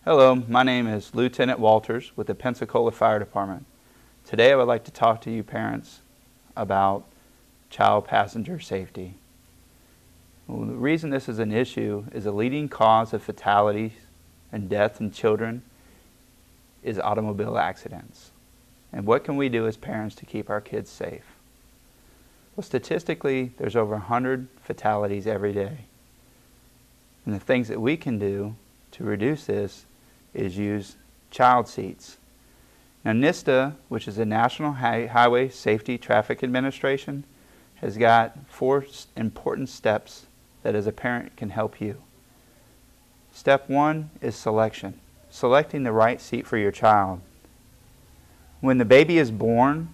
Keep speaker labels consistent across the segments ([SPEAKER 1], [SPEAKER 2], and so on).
[SPEAKER 1] Hello, my name is Lieutenant Walters with the Pensacola Fire Department. Today I would like to talk to you parents about child passenger safety. Well, the reason this is an issue is a leading cause of fatalities and death in children is automobile accidents. And what can we do as parents to keep our kids safe? Well, statistically, there's over 100 fatalities every day. And the things that we can do to reduce this is use child seats. Now NISTA, which is the National Highway Safety Traffic Administration, has got 4 important steps that as a parent can help you. Step 1 is selection. Selecting the right seat for your child. When the baby is born,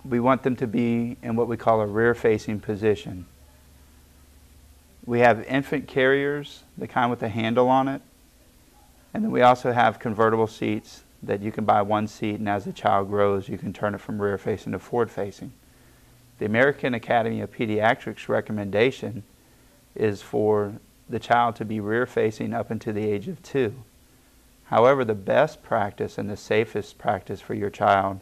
[SPEAKER 1] we want them to be in what we call a rear-facing position. We have infant carriers, the kind with a handle on it. And then we also have convertible seats that you can buy one seat, and as the child grows, you can turn it from rear-facing to forward-facing. The American Academy of Pediatrics recommendation is for the child to be rear-facing up until the age of 2. However, the best practice and the safest practice for your child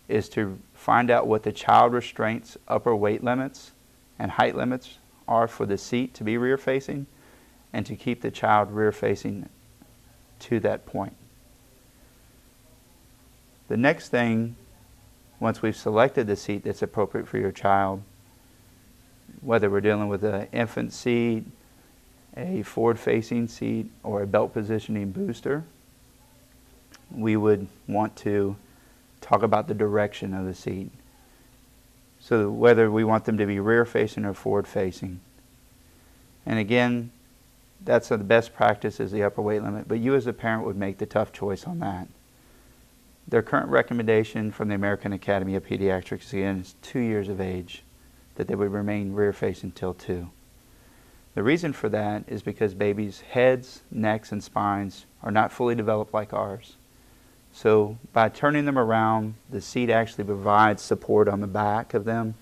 [SPEAKER 1] is to find out what the child restraints upper weight limits and height limits are for the seat to be rear-facing, and to keep the child rear-facing to that point. The next thing, once we've selected the seat that's appropriate for your child, whether we're dealing with an infant seat, a forward-facing seat, or a belt positioning booster, we would want to talk about the direction of the seat. So whether we want them to be rear-facing or forward-facing. And again, that's the best practice is the upper weight limit, but you as a parent would make the tough choice on that. Their current recommendation from the American Academy of Pediatrics, again, is 2 years of age, that they would remain rear-facing until 2. The reason for that is because babies' heads, necks, and spines are not fully developed like ours. So by turning them around, the seat actually provides support on the back of them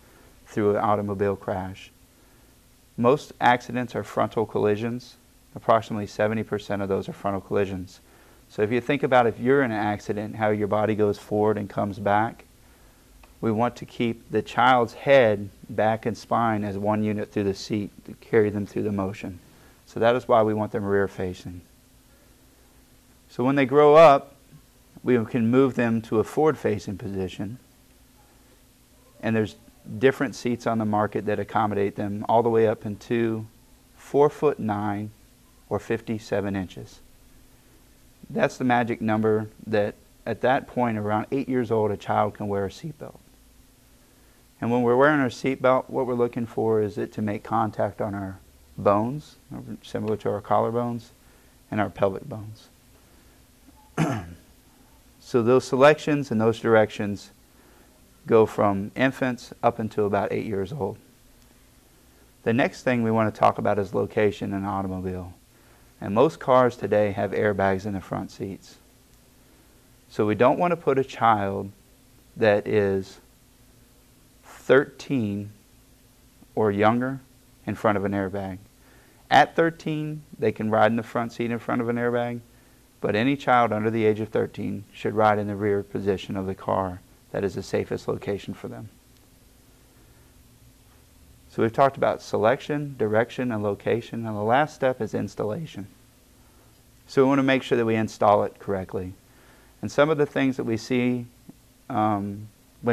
[SPEAKER 1] through an automobile crash. Most accidents are frontal collisions. Approximately 70% of those are frontal collisions. So if you think about if you're in an accident, how your body goes forward and comes back, we want to keep the child's head, back, and spine as one unit through the seat to carry them through the motion. So that is why we want them rear-facing. So when they grow up, we can move them to a forward-facing position. And there's different seats on the market that accommodate them all the way up into 4'9" or 57 inches. That's the magic number that at that point, around 8 years old, a child can wear a seatbelt. And when we're wearing our seatbelt, what we're looking for is it to make contact on our bones, similar to our collarbones, and our pelvic bones. So those selections and those directions go from infants up until about 8 years old. The next thing we want to talk about is location in an automobile. And most cars today have airbags in the front seats. So we don't want to put a child that is 13 or younger in front of an airbag. At 13, they can ride in the front seat in front of an airbag, but any child under the age of 13 should ride in the rear position of the car. That is the safest location for them. So we've talked about selection, direction, and location, and the last step is installation. So we want to make sure that we install it correctly. And some of the things that we see when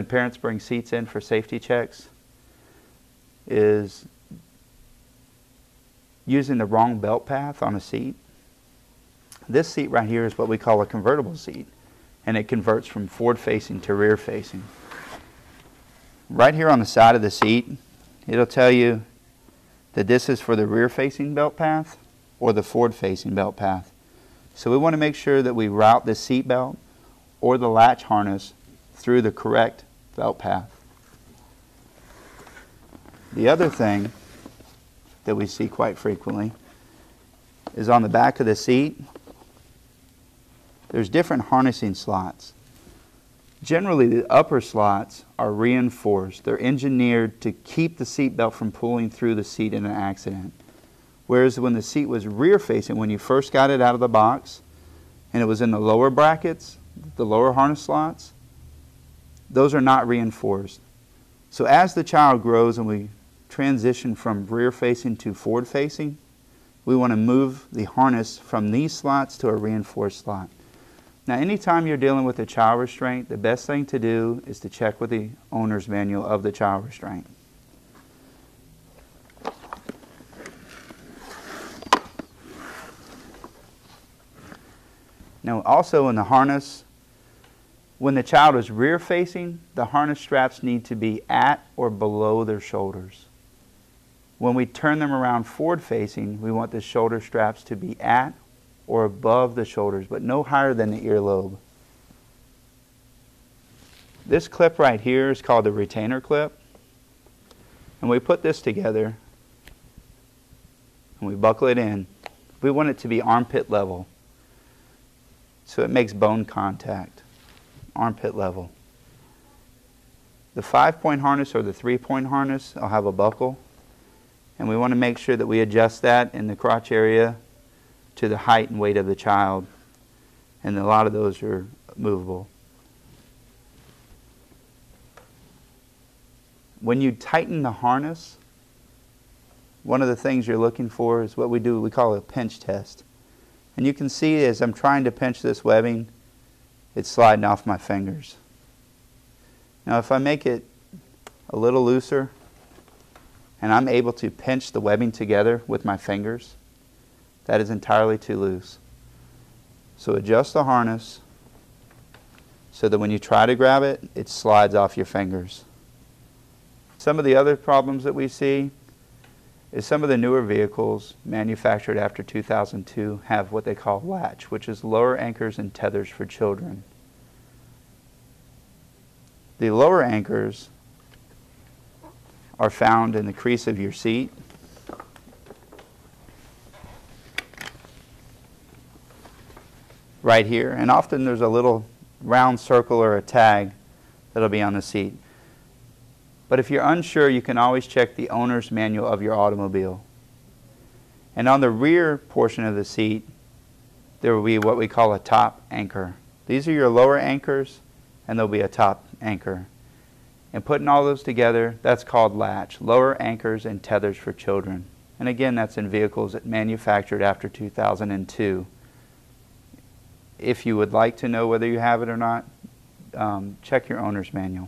[SPEAKER 1] parents bring seats in for safety checks is using the wrong belt path on a seat. This seat right here is what we call a convertible seat, and it converts from forward-facing to rear-facing. Right here on the side of the seat, it'll tell you that this is for the rear-facing belt path or the forward-facing belt path. So we want to make sure that we route the seat belt or the latch harness through the correct belt path. The other thing that we see quite frequently is on the back of the seat, there's different harnessing slots. Generally, the upper slots are reinforced. They're engineered to keep the seat belt from pulling through the seat in an accident. Whereas when the seat was rear facing, when you first got it out of the box, and it was in the lower brackets, the lower harness slots, those are not reinforced. So as the child grows and we transition from rear facing to forward facing, we want to move the harness from these slots to a reinforced slot. Now anytime you're dealing with a child restraint, the best thing to do is to check with the owner's manual of the child restraint. Now also in the harness, when the child is rear facing, the harness straps need to be at or below their shoulders. When we turn them around forward facing, we want the shoulder straps to be at or above the shoulders, but no higher than the earlobe. This clip right here is called the retainer clip. And we put this together and we buckle it in. We want it to be armpit level, so it makes bone contact, armpit level. The 5-point harness or the 3-point harness, I'll have a buckle. And we want to make sure that we adjust that in the crotch area to the height and weight of the child. And a lot of those are movable. When you tighten the harness, one of the things you're looking for is what we do, we call a pinch test. And you can see as I'm trying to pinch this webbing, it's sliding off my fingers. Now if I make it a little looser, and I'm able to pinch the webbing together with my fingers, that is entirely too loose. So adjust the harness so that when you try to grab it, it slides off your fingers. Some of the other problems that we see is some of the newer vehicles manufactured after 2002 have what they call LATCH, which is lower anchors and tethers for children. The lower anchors are found in the crease of your seat. Right here, and often there's a little round circle or a tag that'll be on the seat. But if you're unsure, you can always check the owner's manual of your automobile. And on the rear portion of the seat, there will be what we call a top anchor. These are your lower anchors, and there'll be a top anchor. And putting all those together, that's called LATCH, lower anchors and tethers for children. And again, that's in vehicles that manufactured after 2002. If you would like to know whether you have it or not, check your owner's manual.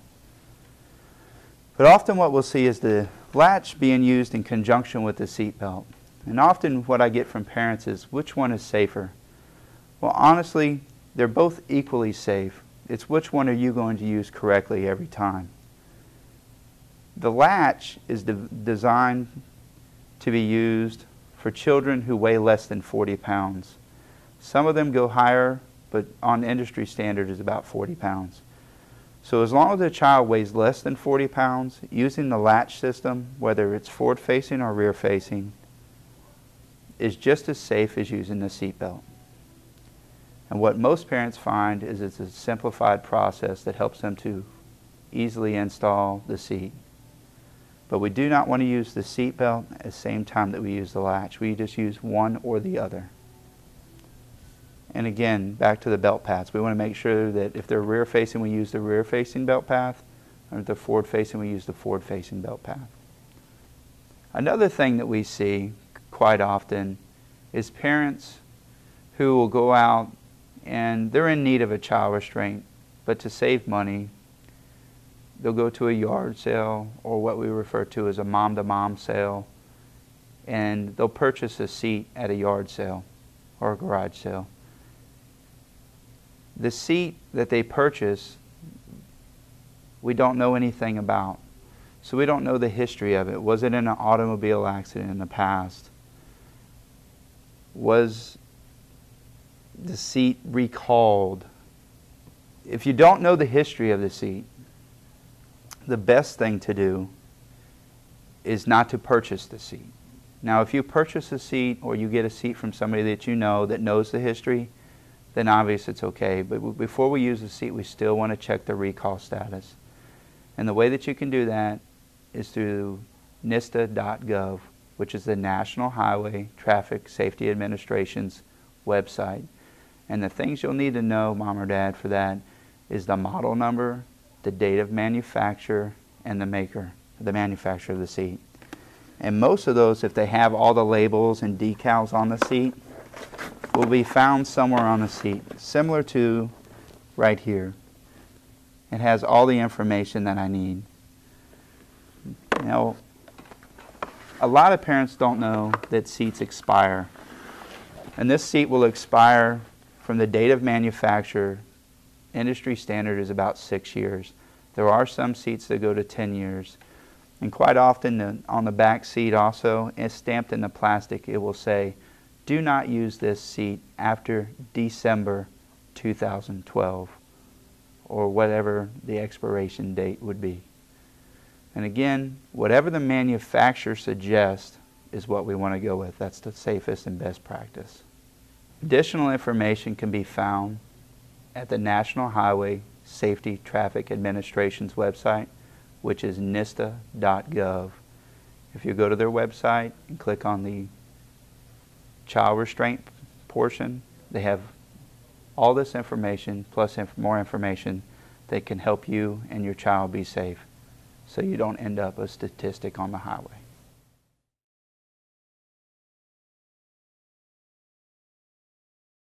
[SPEAKER 1] But often what we'll see is the latch being used in conjunction with the seat belt. And often what I get from parents is, which one is safer? Well, honestly, they're both equally safe. It's which one are you going to use correctly every time. The latch is designed to be used for children who weigh less than 40 pounds. Some of them go higher, but on industry standard is about 40 pounds. So as long as the child weighs less than 40 pounds, using the latch system, whether it's forward facing or rear facing, is just as safe as using the seat belt. And what most parents find is it's a simplified process that helps them to easily install the seat. But we do not want to use the seat belt at the same time that we use the latch. We just use one or the other. And again, back to the belt paths. We want to make sure that if they're rear facing, we use the rear facing belt path, or if they're forward facing, we use the forward facing belt path. Another thing that we see quite often is parents who will go out and they're in need of a child restraint, but to save money, they'll go to a yard sale or what we refer to as a mom-to-mom sale, and they'll purchase a seat at a yard sale or a garage sale. The seat that they purchase, we don't know anything about. So we don't know the history of it. Was it in an automobile accident in the past? Was the seat recalled? If you don't know the history of the seat, the best thing to do is not to purchase the seat. Now, if you purchase a seat or you get a seat from somebody that you know that knows the history, then obviously it's okay. But before we use the seat, we still want to check the recall status. And the way that you can do that is through nista.gov, which is the National Highway Traffic Safety Administration's website. And the things you'll need to know, Mom or Dad, for that is the model number, the date of manufacture, and the manufacturer of the seat. And most of those, if they have all the labels and decals on the seat, will be found somewhere on the seat, similar to right here. It has all the information that I need. Now, a lot of parents don't know that seats expire. And this seat will expire from the date of manufacture. Industry standard is about 6 years. There are some seats that go to 10 years. And quite often on the back seat also, it's stamped in the plastic, it will say, do not use this seat after December 2012, or whatever the expiration date would be. And again, whatever the manufacturer suggests is what we want to go with. That's the safest and best practice. Additional information can be found at the National Highway Safety Traffic Administration's website, which is nista.gov. If you go to their website and click on the child restraint portion, they have all this information plus more information that can help you and your child be safe so you don't end up a statistic on the highway.